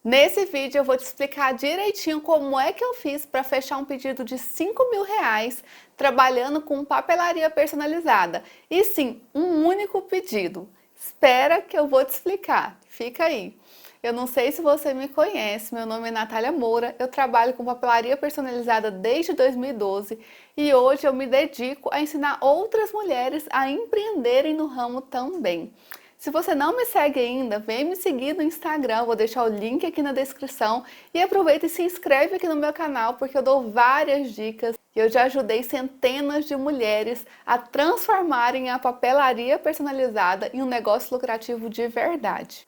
Nesse vídeo eu vou te explicar direitinho como é que eu fiz para fechar um pedido de R$ 5.000 trabalhando com papelaria personalizada. E sim, um único pedido. Espera que eu vou te explicar. Fica aí. Eu não sei se você me conhece, meu nome é Natália Moura, eu trabalho com papelaria personalizada desde 2012 e hoje eu me dedico a ensinar outras mulheres a empreenderem no ramo também. Se você não me segue ainda, vem me seguir no Instagram, vou deixar o link aqui na descrição e aproveita e se inscreve aqui no meu canal porque eu dou várias dicas e eu já ajudei centenas de mulheres a transformarem a papelaria personalizada em um negócio lucrativo de verdade.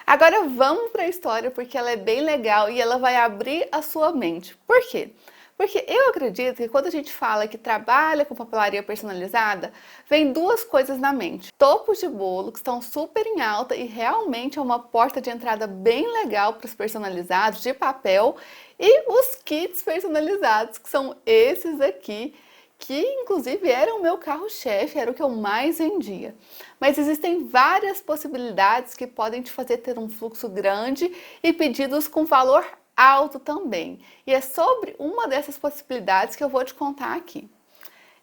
Agora vamos para a história porque ela é bem legal e ela vai abrir a sua mente. Por quê? Porque eu acredito que quando a gente fala que trabalha com papelaria personalizada, vem duas coisas na mente. Topos de bolo que estão super em alta e realmente é uma porta de entrada bem legal para os personalizados de papel e os kits personalizados, que são esses aqui, que inclusive era o meu carro-chefe, era o que eu mais vendia. Mas existem várias possibilidades que podem te fazer ter um fluxo grande e pedidos com valor alto também. E é sobre uma dessas possibilidades que eu vou te contar aqui.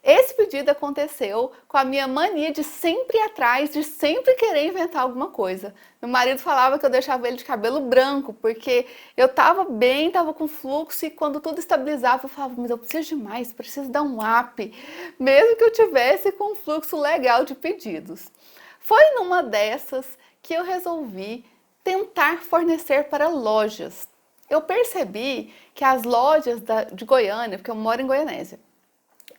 Esse pedido aconteceu com a minha mania de sempre ir atrás, de sempre querer inventar alguma coisa. Meu marido falava que eu deixava ele de cabelo branco, porque eu estava bem, estava com fluxo e quando tudo estabilizava eu falava, mas eu preciso de mais, preciso dar um up, mesmo que eu tivesse com um fluxo legal de pedidos. Foi numa dessas que eu resolvi tentar fornecer para lojas. Eu percebi que as lojas de Goiânia, porque eu moro em Goianésia,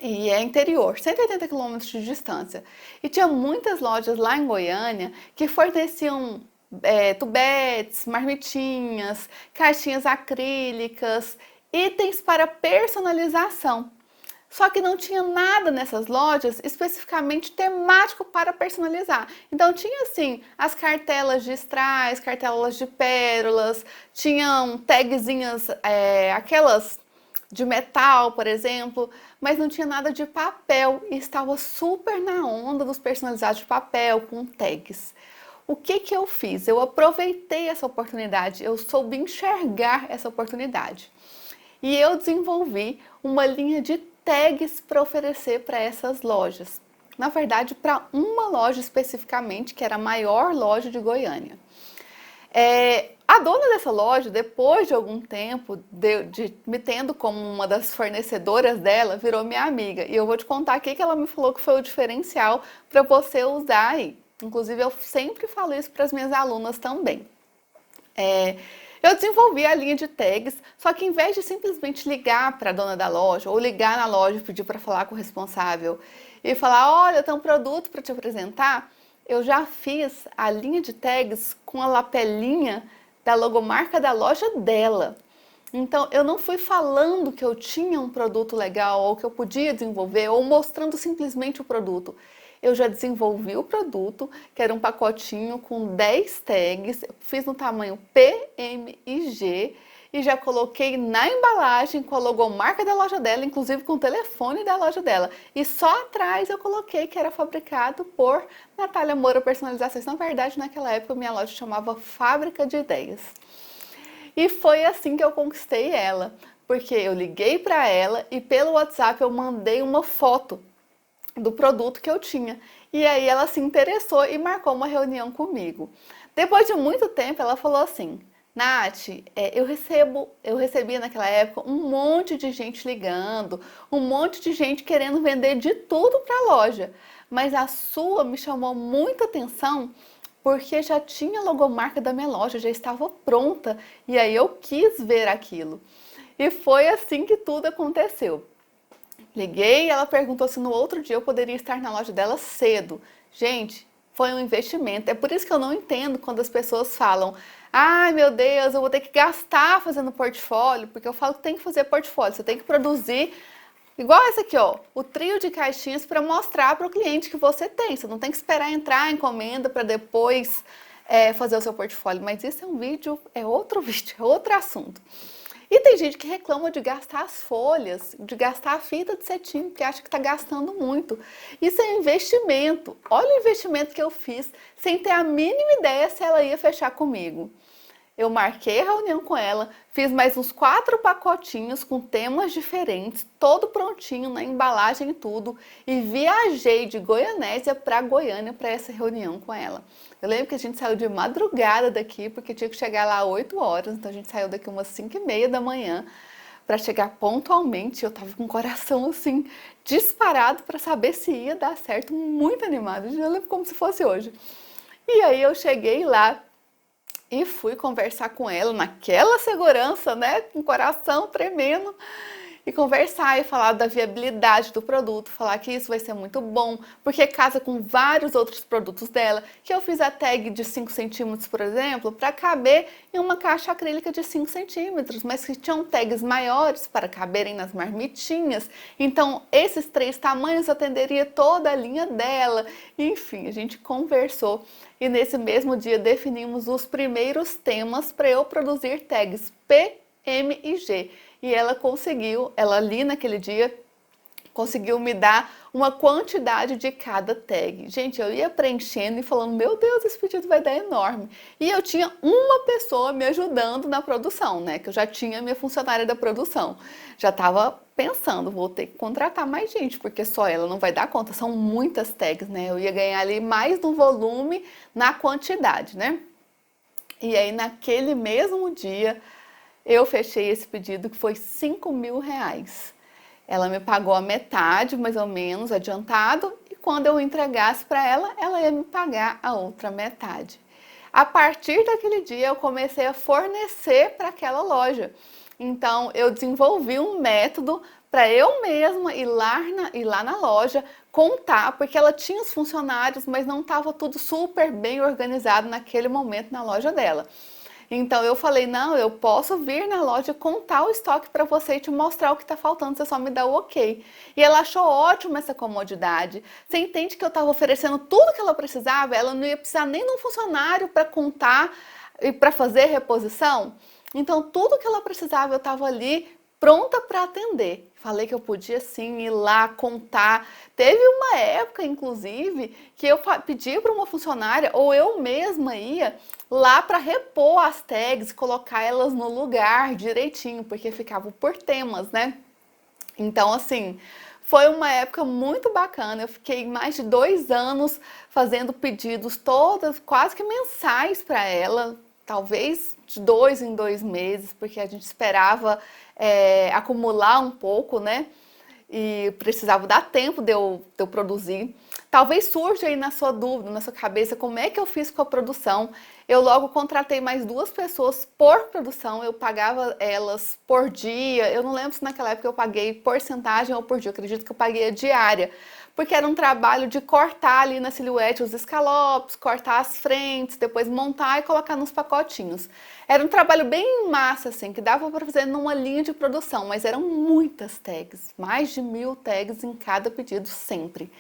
e é interior, 180 quilômetros de distância. E tinha muitas lojas lá em Goiânia que forneciam tubetes, marmitinhas, caixinhas acrílicas, itens para personalização. Só que não tinha nada nessas lojas especificamente temático para personalizar. Então tinha assim as cartelas de strass, cartelas de pérolas, tinham tagzinhas, aquelas de metal, por exemplo, mas não tinha nada de papel e estava super na onda dos personalizados de papel com tags. O que eu fiz? Eu aproveitei essa oportunidade, eu soube enxergar essa oportunidade. E eu desenvolvi uma linha de tags para oferecer para essas lojas. Na verdade, para uma loja especificamente, que era a maior loja de Goiânia. A dona dessa loja, depois de algum tempo de me tendo como uma das fornecedoras dela, virou minha amiga. E eu vou te contar aqui que ela me falou que foi o diferencial para você usar aí. Inclusive, eu sempre falo isso para as minhas alunas também. Eu desenvolvi a linha de tags, só que em vez de simplesmente ligar para a dona da loja ou ligar na loja e pedir para falar com o responsável e falar, olha, tem um produto para te apresentar, eu já fiz a linha de tags com a lapelinha da logomarca da loja dela. Então, eu não fui falando que eu tinha um produto legal ou que eu podia desenvolver ou mostrando simplesmente o produto. Eu já desenvolvi o produto, que era um pacotinho com 10 tags, fiz no tamanho P, M e G e já coloquei na embalagem com a logomarca da loja dela, inclusive com o telefone da loja dela. E só atrás eu coloquei que era fabricado por Natália Moura Personalizações. Na verdade, naquela época, minha loja chamava Fábrica de Ideias. E foi assim que eu conquistei ela, porque eu liguei para ela e pelo WhatsApp eu mandei uma foto do produto que eu tinha. E aí ela se interessou e marcou uma reunião comigo. Depois de muito tempo, ela falou assim, Nath, eu recebia naquela época um monte de gente ligando, um monte de gente querendo vender de tudo para a loja, mas a sua me chamou muita atenção porque já tinha a logomarca da minha loja, já estava pronta e aí eu quis ver aquilo. E foi assim que tudo aconteceu. Liguei e ela perguntou se no outro dia eu poderia estar na loja dela cedo. Gente, foi um investimento. É por isso que eu não entendo quando as pessoas falam, ai meu Deus, eu vou ter que gastar fazendo portfólio, porque eu falo que tem que fazer portfólio, você tem que produzir igual esse aqui, ó, o trio de caixinhas para mostrar para o cliente que você tem. Você não tem que esperar entrar a encomenda para depois fazer o seu portfólio. Mas isso é um vídeo, é outro vídeo, é outro assunto. E tem gente que reclama de gastar as folhas, de gastar a fita de cetim, porque acha que está gastando muito. Isso é investimento. Olha o investimento que eu fiz sem ter a mínima ideia se ela ia fechar comigo. eu marquei a reunião com ela, fiz mais uns 4 pacotinhos com temas diferentes, todo prontinho, na embalagem e tudo, e viajei de Goianésia para Goiânia para essa reunião com ela. Eu lembro que a gente saiu de madrugada daqui, porque tinha que chegar lá às 8 horas, então a gente saiu daqui umas 5h30 da manhã para chegar pontualmente. Eu tava com o coração assim, disparado para saber se ia dar certo, muito animada, eu lembro como se fosse hoje. E aí eu cheguei lá e fui conversar com ela naquela segurança, né, com o coração tremendo, e conversar e falar da viabilidade do produto, falar que isso vai ser muito bom, porque casa com vários outros produtos dela, que eu fiz a tag de 5 centímetros, por exemplo, para caber em uma caixa acrílica de 5 centímetros, mas que tinham tags maiores para caberem nas marmitinhas, então esses 3 tamanhos atenderia toda a linha dela. Enfim, a gente conversou e nesse mesmo dia definimos os primeiros temas para eu produzir tags P, M e G. E ela conseguiu, ela ali naquele dia, conseguiu me dar uma quantidade de cada tag. Gente, eu ia preenchendo e falando, meu Deus, esse pedido vai dar enorme. E eu tinha uma pessoa me ajudando na produção, né? Que eu já tinha minha funcionária da produção. Já estava pensando, vou ter que contratar mais gente, porque só ela não vai dar conta. São muitas tags, né? Eu ia ganhar ali mais no volume, na quantidade, né? E aí, naquele mesmo dia, eu fechei esse pedido que foi R$ 5.000. Ela me pagou a metade, mais ou menos, adiantado, e quando eu entregasse para ela, ela ia me pagar a outra metade. A partir daquele dia, eu comecei a fornecer para aquela loja. Então, eu desenvolvi um método para eu mesma ir lá na loja, contar, porque ela tinha os funcionários, mas não estava tudo super bem organizado naquele momento na loja dela. Então eu falei, não, eu posso vir na loja contar o estoque para você e te mostrar o que está faltando, você só me dá o ok. E ela achou ótimo essa comodidade. Você entende que eu estava oferecendo tudo que ela precisava, ela não ia precisar nem de um funcionário para contar e para fazer reposição? Então tudo que ela precisava eu estava ali pronta para atender. Falei que eu podia sim ir lá contar. Teve uma época, inclusive, que eu pedi para uma funcionária, ou eu mesma ia lá para repor as tags, colocar elas no lugar direitinho, porque ficavam por temas, né? Então, assim, foi uma época muito bacana. Eu fiquei mais de 2 anos fazendo pedidos todas, quase que mensais para ela, talvez de 2 em 2 meses, porque a gente esperava acumular um pouco, né? E precisava dar tempo de eu produzir. Talvez surja aí na sua dúvida, na sua cabeça, como é que eu fiz com a produção. Eu logo contratei mais 2 pessoas por produção, eu pagava elas por dia. Eu não lembro se naquela época eu paguei porcentagem ou por dia, eu acredito que eu paguei a diária. Porque era um trabalho de cortar ali na silhuete os escalopes, cortar as frentes, depois montar e colocar nos pacotinhos. Era um trabalho bem massa, assim, que dava para fazer numa linha de produção, mas eram muitas tags, mais de 1.000 tags em cada pedido sempre.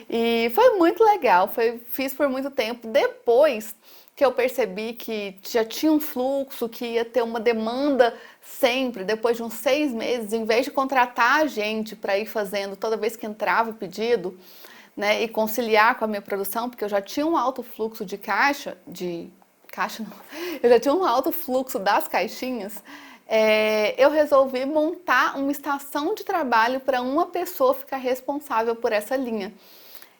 E foi muito legal, fiz por muito tempo. Depois que eu percebi que já tinha um fluxo, que ia ter uma demanda sempre, depois de uns 6 meses, em vez de contratar a gente para ir fazendo toda vez que entrava o pedido, né, e conciliar com a minha produção, porque eu já tinha um alto fluxo de caixa não, eu já tinha um alto fluxo das caixinhas, eu resolvi montar uma estação de trabalho para uma pessoa ficar responsável por essa linha.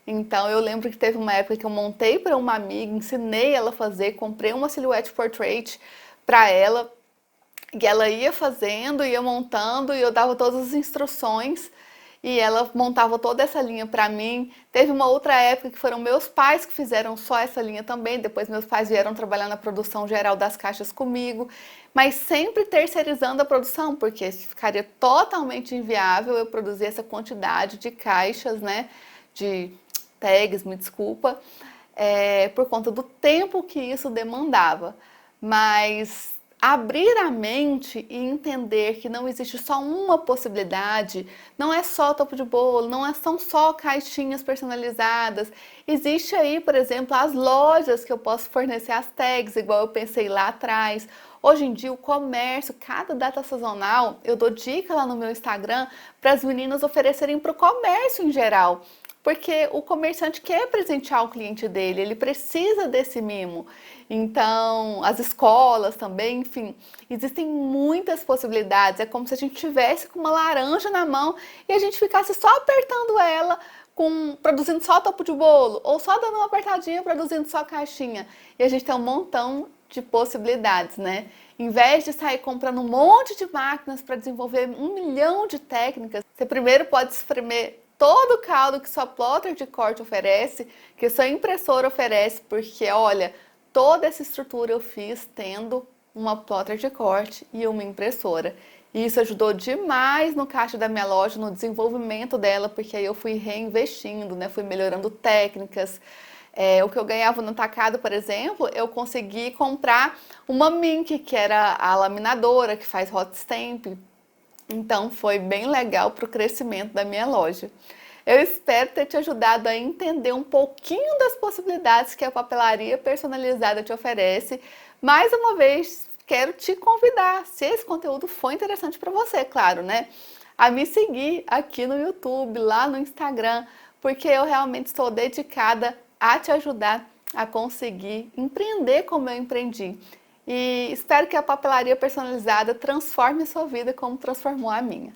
Então eu lembro que teve uma época que eu montei para uma amiga, ensinei ela a fazer, comprei uma silhouette portrait para ela, e ela ia fazendo, ia montando, e eu dava todas as instruções, e ela montava toda essa linha para mim. Teve uma outra época que foram meus pais que fizeram só essa linha também, depois meus pais vieram trabalhar na produção geral das caixas comigo, mas sempre terceirizando a produção, porque ficaria totalmente inviável eu produzir essa quantidade de caixas, né, de tags, me desculpa, por conta do tempo que isso demandava. Mas abrir a mente e entender que não existe só uma possibilidade, não é só topo de bolo, são só caixinhas personalizadas. Existe aí, por exemplo, as lojas que eu posso fornecer as tags, igual eu pensei lá atrás. Hoje em dia o comércio, cada data sazonal, eu dou dica lá no meu Instagram para as meninas oferecerem para o comércio em geral. porque o comerciante quer presentear o cliente dele, ele precisa desse mimo. Então, as escolas também, enfim, existem muitas possibilidades. É como se a gente tivesse com uma laranja na mão e a gente ficasse só apertando ela, produzindo só topo de bolo, ou só dando uma apertadinha, produzindo só caixinha. E a gente tem um montão de possibilidades, né? Em vez de sair comprando um monte de máquinas para desenvolver 1 milhão de técnicas, você primeiro pode espremer todo o caldo que sua plotter de corte oferece, que sua impressora oferece, porque olha, toda essa estrutura eu fiz tendo uma plotter de corte e uma impressora. E isso ajudou demais no caixa da minha loja, no desenvolvimento dela, porque aí eu fui reinvestindo, né? Fui melhorando técnicas. O que eu ganhava no atacado, por exemplo, eu consegui comprar uma Mink, que era a laminadora, que faz hot stamp. Então foi bem legal para o crescimento da minha loja. Eu espero ter te ajudado a entender um pouquinho das possibilidades que a papelaria personalizada te oferece. Mais uma vez, quero te convidar, se esse conteúdo for interessante para você, claro, né? A me seguir aqui no YouTube, lá no Instagram, porque eu realmente estou dedicada a te ajudar a conseguir empreender como eu empreendi. E espero que a papelaria personalizada transforme sua vida como transformou a minha.